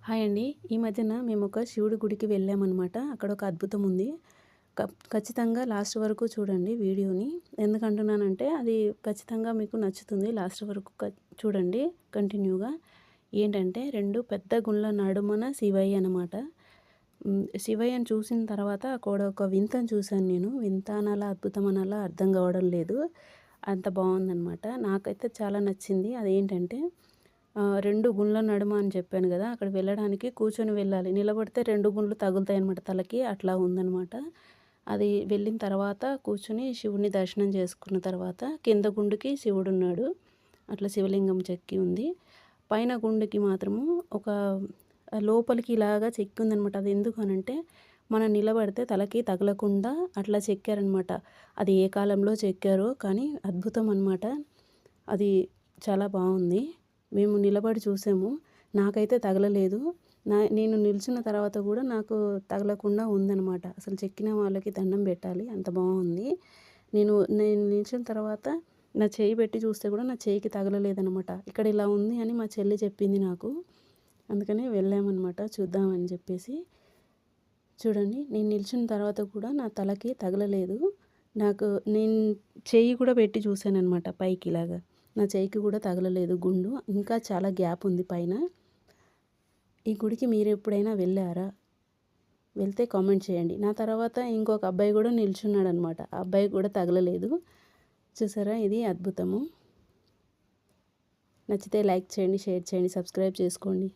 Hi అండి. ఈ మధ్యన మేము ఒక శివుడి గుడికి వెళ్ళామనమాట. అక్కడ ఒక అద్భుతం ఉంది. ఖచ్చితంగా లాస్ట్ వరకు చూడండి వీడియోని. ఎందుకంటున్నానంటే అది ఖచ్చితంగా మీకు నచ్చుతుంది. లాస్ట్ వరకు చూడండి కంటిన్యూగా. ఏంటంటే 2 పెద్ద గుండ్ల నడుమన శివయ్య అనమాట. శివయ్యని చూసిన తర్వాత అక్కడ ఒక వింతను చూశాను నేను. వింత అనాలా, అద్భుతం అనాలా అర్థం కావడం లేదు. అంత బాగుందనమాట. నాకైతే చాలా నచ్చింది. అదేంటంటే 2 గుండ్ల నడుమ అని చెప్పాను గదా! అక్కడ వెళ్ళడానికి కూర్చొని వెళ్ళాలి. నిలబడితే 2 గుండ్లు తగులుతాయన్నమాట తలకి. అట్లా ఉందనమాట. అది వెళ్ళిన తర్వాత కూర్చొని శివుడిని దర్శనం చేసుకున్న తర్వాత కింద గుండుకి శివుడున్నాడు. అట్లా శివలింగం చెక్కి ఉంది. పైన గుండుకి మాత్రము ఒక లోపలికి ఇలాగా చెక్కి ఉందనమాట. అది ఎందుకనంటే మనం నిలబడితే తలకి తగలకుండా అట్లా చెక్కారనమాట. అది ఏ కాలంలో చెక్కారో కానీ అద్భుతం అనమాట. అది చాలా బావుంది. మేము నిలబడి చూసాము. నాకైతే తగలలేదు. నేను నిల్చున్న తర్వాత కూడా నాకు తగలకుండా ఉందనమాట. అసలు చెక్కిన వాళ్ళకి దండం పెట్టాలి. అంత బావుంది. నేను నిల్చున్న తర్వాత నా చెయ్యి పెట్టి చూస్తే కూడా నా చెయ్యికి తగలలేదనమాట. ఇక్కడ ఇలా ఉంది అని మా చెల్లి చెప్పింది నాకు. అందుకని వెళ్ళామనమాట చూద్దామని చెప్పేసి. చూడండి నేను నిల్చున్న తర్వాత కూడా నా తలకి తగలలేదు. నేను చెయ్యి కూడా పెట్టి చూసాననమాట పైకి ఇలాగా. నా చెయ్యికి కూడా తగలలేదు గుండు. ఇంకా చాలా గ్యాప్ ఉంది పైన. ఈ గుడికి మీరెప్పుడైనా వెళ్ళారా? వెళ్తే కామెంట్ చేయండి. నా తర్వాత ఇంకొక అబ్బాయి కూడా నిల్చున్నాడనమాట. ఆ అబ్బాయికి కూడా తగలలేదు. చూసారా ఇది అద్భుతము. నచ్చితే లైక్ చేయండి, షేర్ చేయండి, సబ్స్క్రైబ్ చేసుకోండి.